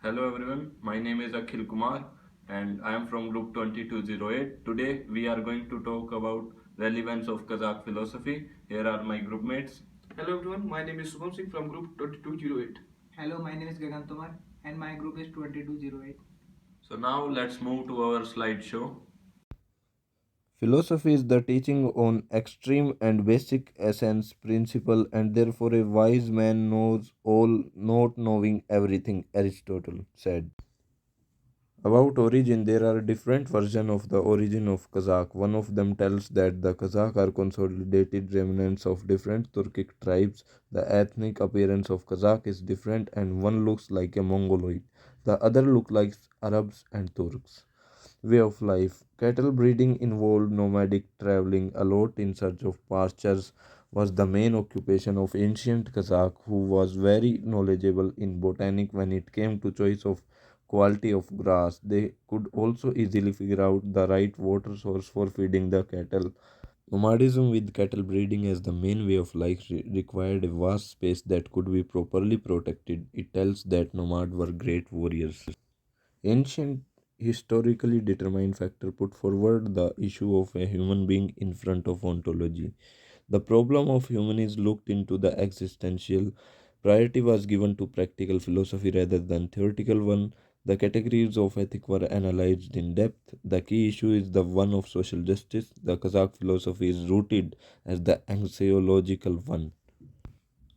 Hello everyone, my name is Akhil Kumar and I am from group 2208. Today we are going to talk about relevance of Kazakh philosophy. Here are my group mates. Hello everyone, my name is Subham Singh from group 2208. Hello, my name is Gagan Tomar and my group is 2208. So now let's move to our slideshow. Philosophy is the teaching on extreme and basic essence, principle, and therefore a wise man knows all, not knowing everything, Aristotle said. About origin, there are different versions of the origin of Kazakh. One of them tells that the Kazakh are consolidated remnants of different Turkic tribes. The ethnic appearance of Kazakh is different, and one looks like a Mongoloid. The other look like Arabs and Turks. Way of life. Cattle breeding involved nomadic traveling a lot in search of pastures was the main occupation of ancient Kazakh who was very knowledgeable in botanic when it came to choice of quality of grass. They could also easily figure out the right water source for feeding the cattle. Nomadism with cattle breeding as the main way of life required a vast space that could be properly protected. It tells that nomads were great warriors. Ancient historically determined factor put forward the issue of a human being in front of ontology. The problem of human is looked into the existential. Priority was given to practical philosophy rather than theoretical one. The categories of ethic were analyzed in depth. The key issue is the one of social justice. The Kazakh philosophy is rooted as the axiological one.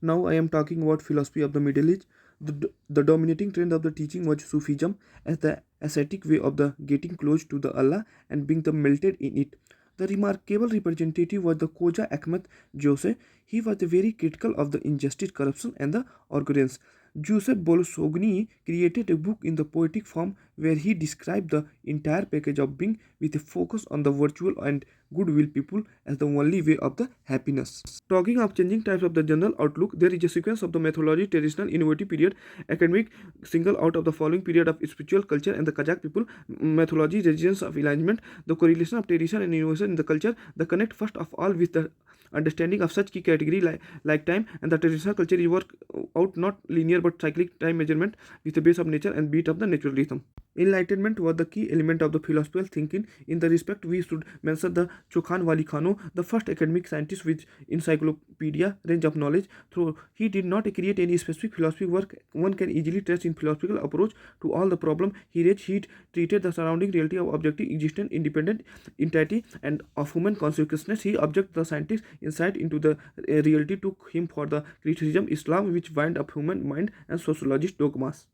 Now I am talking about philosophy of the Middle Age. The dominating trend of the teaching was Sufism as the ascetic way of the getting close to the Allah and being the melted in it. The remarkable representative was the Koja Ahmed Jose. He was very critical of the injustice, corruption, and the arrogance. Joseph Bolsogni created a book in the poetic form where he described the entire package of being with a focus on the virtual and goodwill people as the only way of the happiness. Talking of changing types of the general outlook, there is a sequence of the methodology, traditional, innovative period, academic, single out of the following period of spiritual culture and the Kazakh people, methodology, resistance of alignment, the correlation of tradition and innovation in the culture, the connect first of all with the understanding of such key category like time and the traditional culture is work out not linear but cyclic time measurement with the base of nature and beat of the naturalism. Enlightenment was the key element of the philosophical thinking. In the respect, we should mention the Chokhan Wali Khano, the first academic scientist with encyclopedia range of knowledge. Though he did not create any specific philosophy work, one can easily trace in philosophical approach to all the problem he raised. He treated the surrounding reality of objective existence, independent entity, and of human consciousness. He objected the scientist insight into the reality took him for the criticism Islam, which wind up human mind and sociologist dogmas.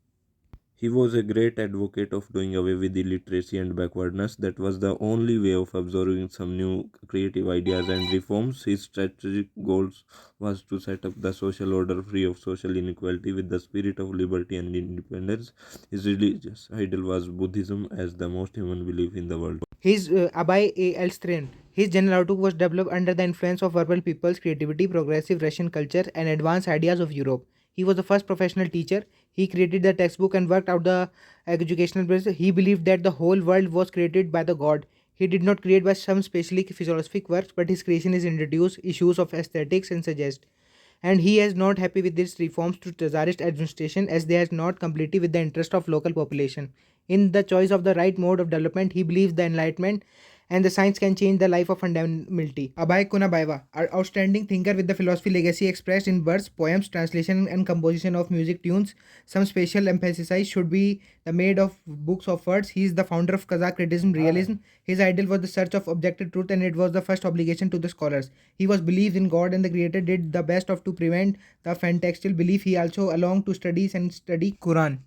He was a great advocate of doing away with illiteracy and backwardness. That was the only way of absorbing some new creative ideas and reforms. His strategic goals was to set up the social order free of social inequality with the spirit of liberty and independence. His religious ideal was Buddhism as the most human belief in the world. His Abai A. Elstrin. His general outlook was developed under the influence of verbal people's creativity, progressive Russian culture, and advanced ideas of Europe. He was the first professional teacher. He created the textbook and worked out the educational process. He believed that the whole world was created by the God. He did not create by some specially philosophic works, but his creation is introduced issues of aesthetics and suggest. And he is not happy with these reforms to Tsarist administration as they are not completely with the interest of local population. In the choice of the right mode of development, he believes the enlightenment and the science can change the life of fundamentality. Abhay Kunabaeva, an outstanding thinker with the philosophy legacy expressed in verse, poems, translation, and composition of music tunes. Some special emphasis should be the made of books of words. He is the founder of Kazakh criticism realism. His ideal was the search of objective truth, and it was the first obligation to the scholars. He was believed in God and the Creator did the best of to prevent the fantastical belief. He also along to studies and study Quran.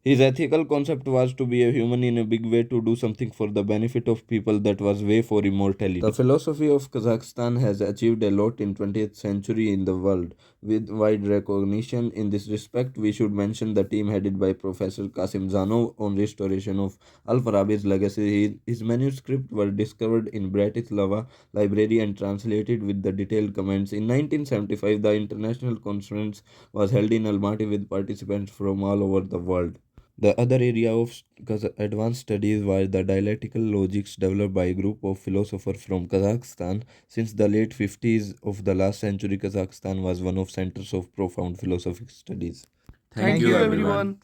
His ethical concept was to be a human in a big way to do something for the benefit of people that was way for immortality. The philosophy of Kazakhstan has achieved a lot in 20th century in the world with wide recognition. In this respect, we should mention the team headed by Professor Kasim Zanov on restoration of Alfarabi's legacy. His manuscripts were discovered in Bratislava Library and translated with the detailed comments. In 1975, the international conference was held in Almaty with participants from all over the world. The other area of advanced studies was the dialectical logics developed by a group of philosophers from Kazakhstan. Since the late 50s of the last century, Kazakhstan was one of centers of profound philosophic studies. Thank you everyone.